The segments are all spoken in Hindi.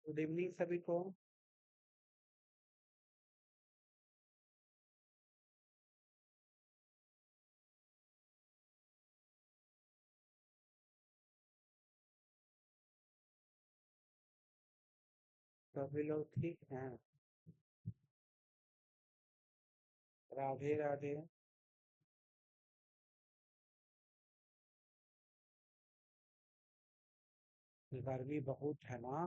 गुड इवनिंग सभी को। सभी लोग ठीक हैं? राधे राधे। गर्मी बहुत है ना।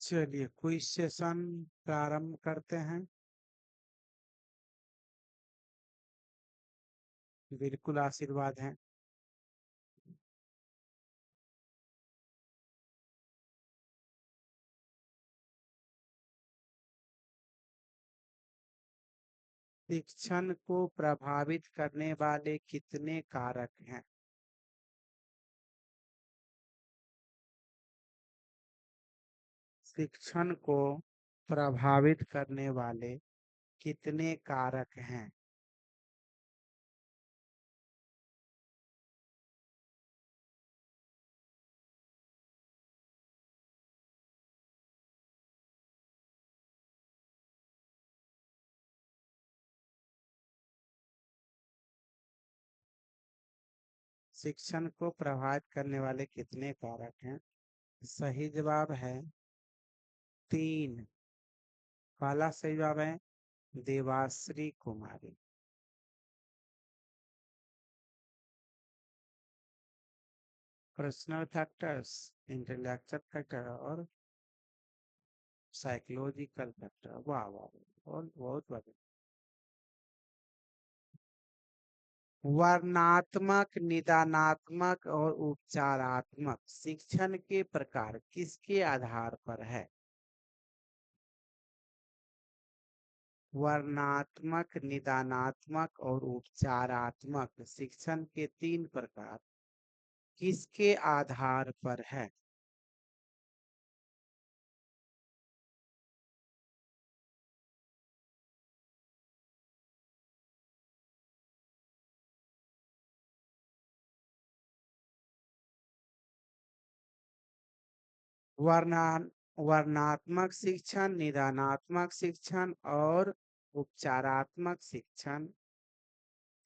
चलिए क्विज सेशन प्रारंभ करते हैं। बिल्कुल आशीर्वाद है। शिक्षण को प्रभावित करने वाले कितने कारक हैं? शिक्षण को प्रभावित करने वाले कितने कारक हैं? शिक्षण को प्रभावित करने वाले कितने कारक हैं? सही जवाब है 3। पहला सही जवाब है देवाश्री कुमारी। पर्सनल फैक्टर्स, इंटेलेक्चुअल फैक्टर और साइकोलॉजिकल फैक्टर। वाह वाह, और बहुत बढ़िया। वर्णनात्मक, निदानात्मक और उपचारात्मक शिक्षण के प्रकार किसके आधार पर है? वर्णनात्मक, निदानात्मक और उपचारात्मक शिक्षण के 3 प्रकार किसके आधार पर है? वर्णान वर्णात्मक शिक्षण, निदानात्मक शिक्षण और उपचारात्मक शिक्षण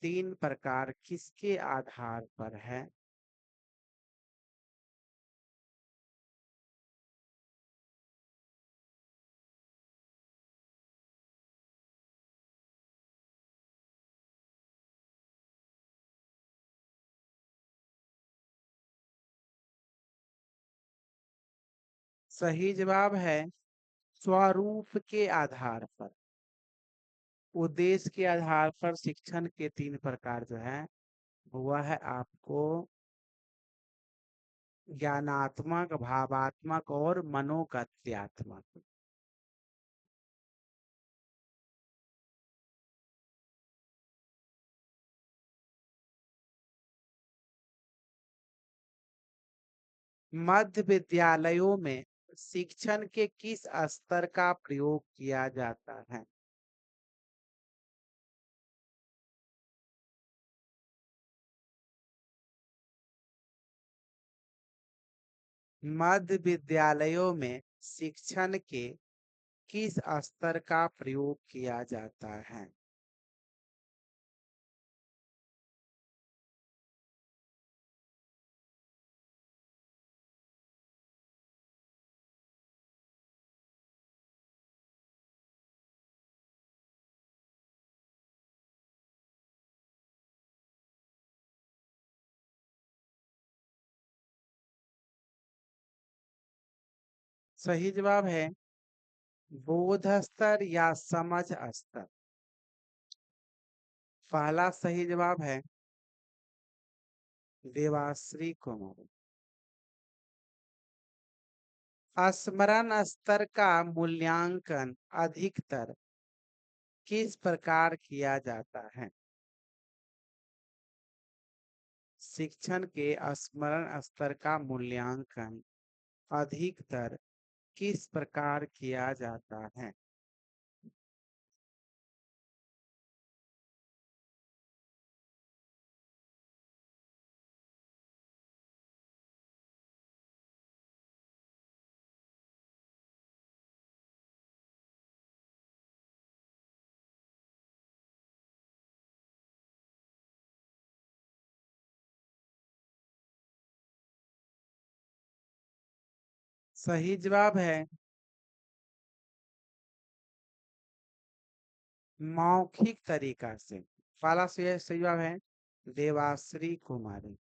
3 प्रकार किसके आधार पर है? सही जवाब है स्वरूप के आधार पर। उद्देश्य के आधार पर शिक्षण के 3 प्रकार जो है वह है आपको ज्ञानात्मक, भावात्मक और मनोगत्यात्मक। मध्य विद्यालयों में शिक्षण के किस स्तर का प्रयोग किया जाता है? मध्य विद्यालयों में शिक्षण के किस स्तर का प्रयोग किया जाता है? सही जवाब है बोध स्तर या समझ स्तर। पहला सही जवाब है देवाश्री कुमारी। स्मरण स्तर का मूल्यांकन अधिकतर किस प्रकार किया जाता है? शिक्षण के स्मरण स्तर का मूल्यांकन अधिकतर किस प्रकार किया जाता है? सही जवाब है मौखिक तरीका से। पहला सही जवाब है देवाश्री कुमारी।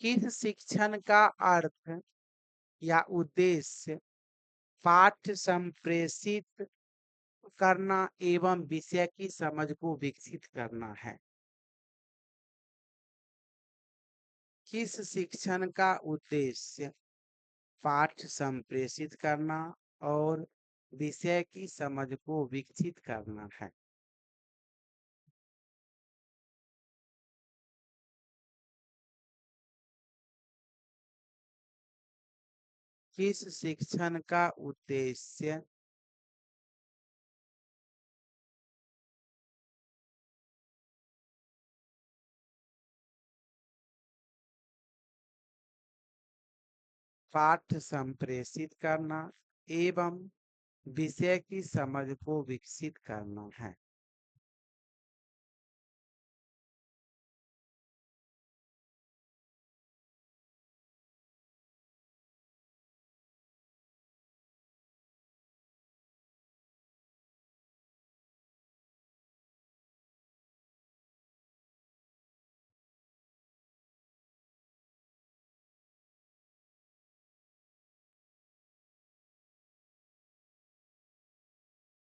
किस शिक्षण का अर्थ या उद्देश्य पाठ्य संप्रेषित करना एवं विषय की समझ को विकसित करना है? किस शिक्षण का उद्देश्य पाठ्य संप्रेषित करना और विषय की समझ को विकसित करना है? किस शिक्षण का उद्देश्य पाठ्य संप्रेषित करना एवं विषय की समझ को विकसित करना है?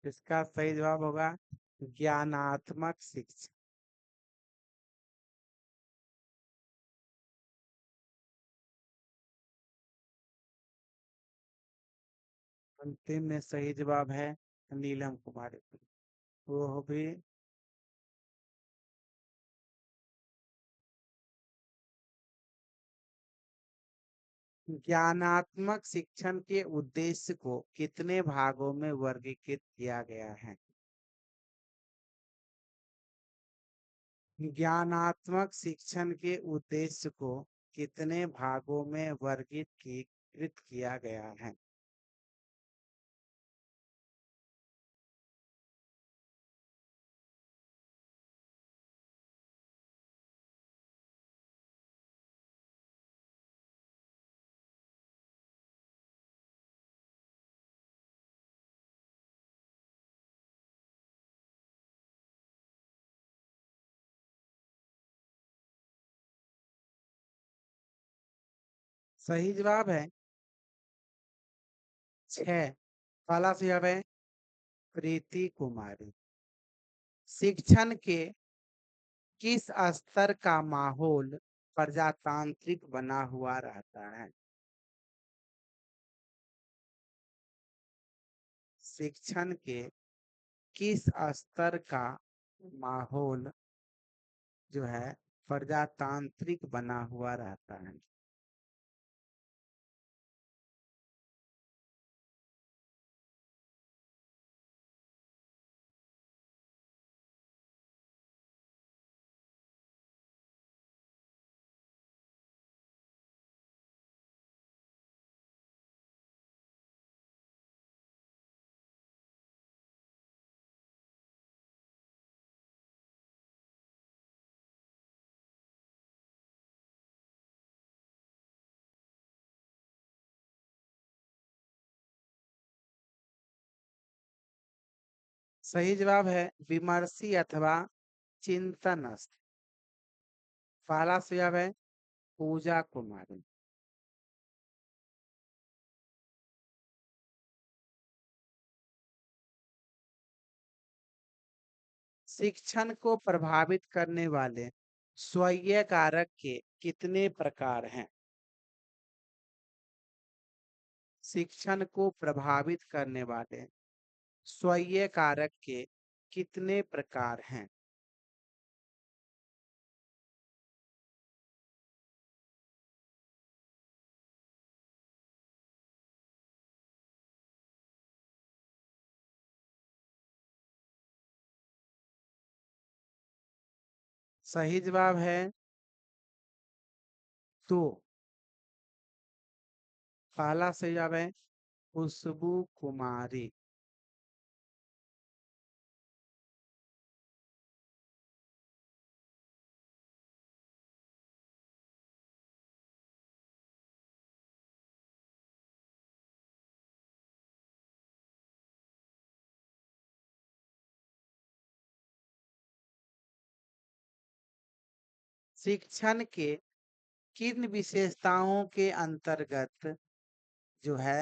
इसका सही जवाब होगा ज्ञानात्मक शिक्षा। अंतिम में सही जवाब है नीलम कुमारी। वो भी ज्ञानात्मक शिक्षण के उद्देश्य को कितने भागों में वर्गीकृत किया गया है? ज्ञानात्मक शिक्षण के उद्देश्य को कितने भागों में वर्गीकृत किया गया है? सही जवाब है 6। पहला सही जवाब है प्रीति कुमारी। शिक्षण के किस स्तर का माहौल प्रजातांत्रिक बना हुआ रहता है? शिक्षण के किस स्तर का माहौल जो है प्रजातांत्रिक बना हुआ रहता है? सही जवाब है विमर्शी अथवा चिंतनस्थ। पहला सही जवाब है पूजा कुमारी। शिक्षण को प्रभावित करने वाले स्वयं कारक के कितने प्रकार हैं? शिक्षण को प्रभावित करने वाले स्वयं कारक के कितने प्रकार हैं? सही जवाब है दो। पहला सही जवाब है खुशबू कुमारी। शिक्षण के किन विशेषताओं के अंतर्गत जो है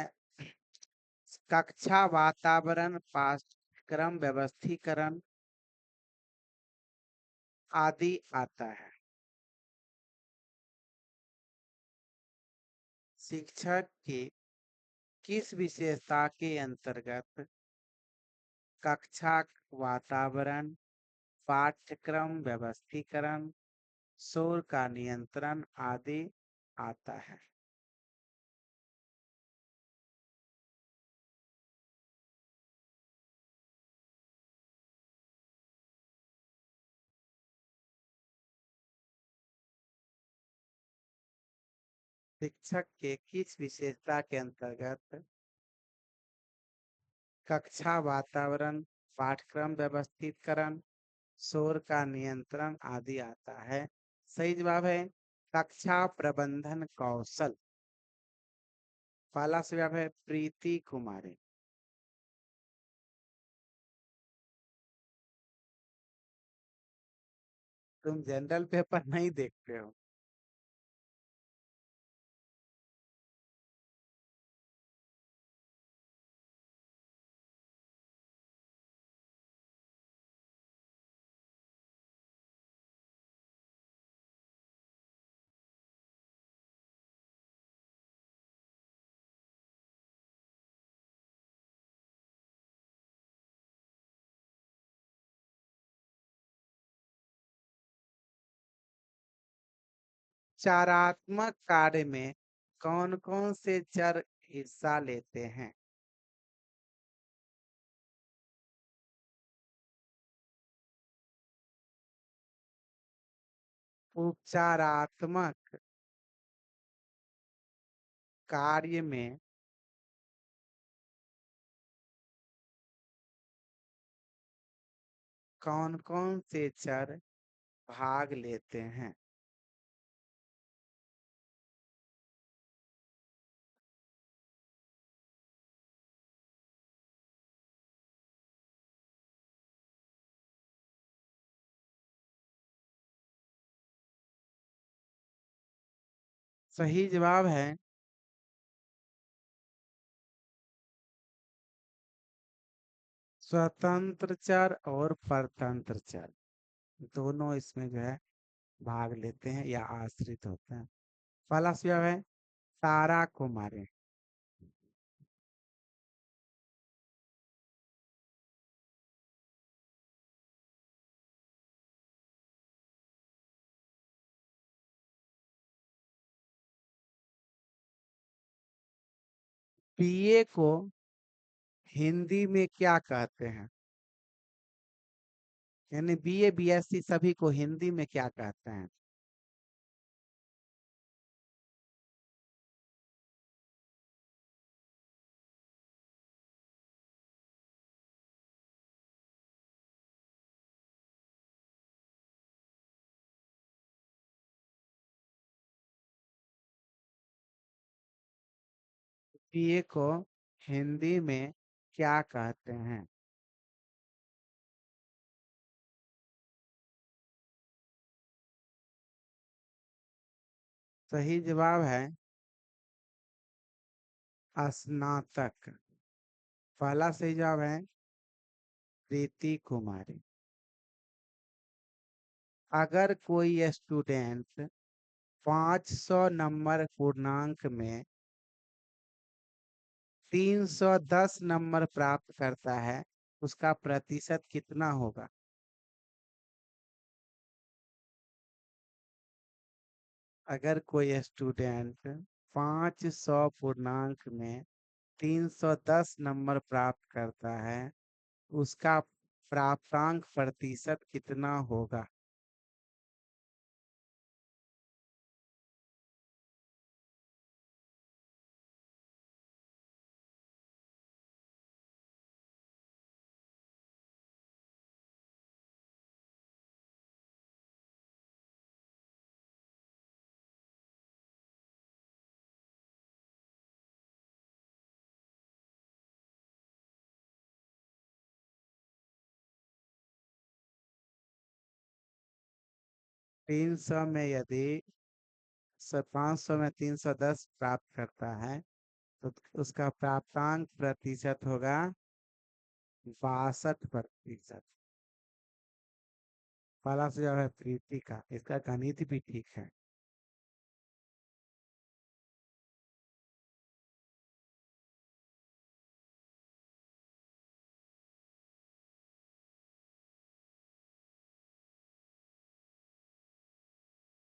कक्षा वातावरण पाठ्यक्रम व्यवस्थीकरण आदि आता है? शिक्षक के किस विशेषता के अंतर्गत कक्षा वातावरण पाठ्यक्रम व्यवस्थीकरण शोर का नियंत्रण आदि आता है? शिक्षक के किस विशेषता के अंतर्गत कक्षा वातावरण पाठ्यक्रम व्यवस्थितकरण शोर का नियंत्रण आदि आता है? सही जवाब है कक्षा प्रबंधन कौशल। पहला सही जवाब है प्रीति कुमारी। तुम जनरल पेपर नहीं देखते हो। 4 कार्य में कौन कौन से चर हिस्सा लेते हैं? उपचारात्मक कार्य में कौन कौन से चर भाग लेते हैं? सही जवाब है स्वतंत्र चर और परतंत्र चर, दोनों इसमें जो है भाग लेते हैं या आश्रित होते हैं। पहला जवाब है तारा कुमारी। बीए को हिंदी में क्या कहते हैं? यानी बीए बीएससी सभी को हिंदी में क्या कहते हैं? बीए को हिंदी में क्या कहते हैं? सही जवाब है स्नातक। पहला सही जवाब है प्रीति कुमारी। अगर कोई स्टूडेंट 500 नंबर पूर्णांक में 310 नंबर प्राप्त करता है, उसका प्रतिशत कितना होगा? अगर कोई स्टूडेंट 500 पूर्णांक में 310 नंबर प्राप्त करता है, उसका प्राप्तांक प्रतिशत कितना होगा? तीन सौ में यदि 500 में 310 प्राप्त करता है, तो उसका प्राप्तांक प्रतिशत होगा 62%। पहला सुझाव है प्रीति का, इसका गणित भी ठीक है।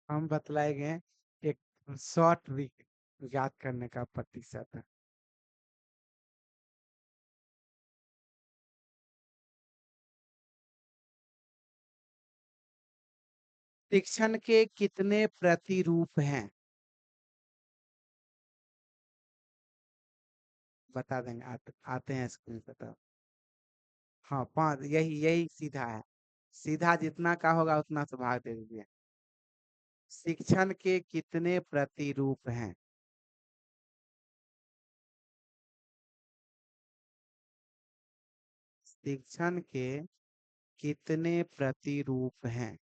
हम बतलाएंगे एक शॉर्ट ट्रिक याद करने का प्रतिशत। शिक्षण के कितने प्रतिरूप हैं? बता देंगे, आते हैं स्क्रीन पे तो। हाँ, 5, यही यही सीधा है। सीधा जितना का होगा उतना से भाग दे दीजिए। शिक्षण के कितने प्रतिरूप हैं? शिक्षण के कितने प्रतिरूप हैं?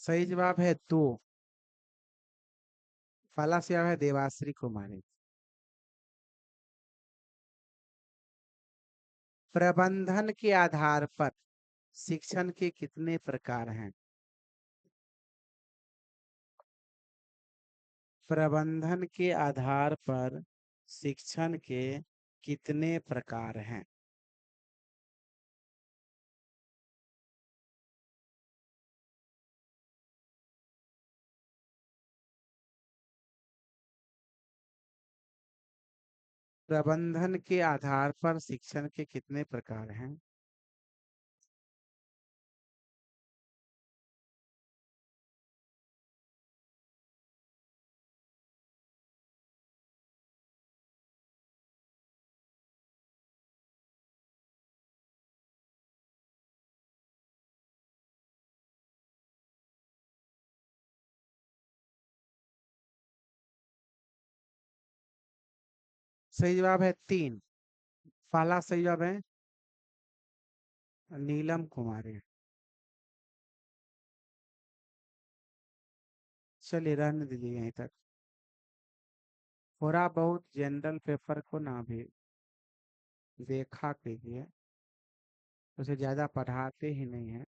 सही जवाब है 2। पहला जवाब है देवाश्री कुमारी। प्रबंधन के आधार पर शिक्षण के कितने प्रकार हैं? प्रबंधन के आधार पर शिक्षण के कितने प्रकार हैं? प्रबंधन के आधार पर शिक्षण के कितने प्रकार हैं? सही जवाब है 3। पहला सही जवाब है नीलम कुमारी। चलिए रहने दीजिए यहीं तक। थोड़ा बहुत जनरल पेपर को ना भी देखा कीजिए, उसे ज्यादा पढ़ाते ही नहीं है।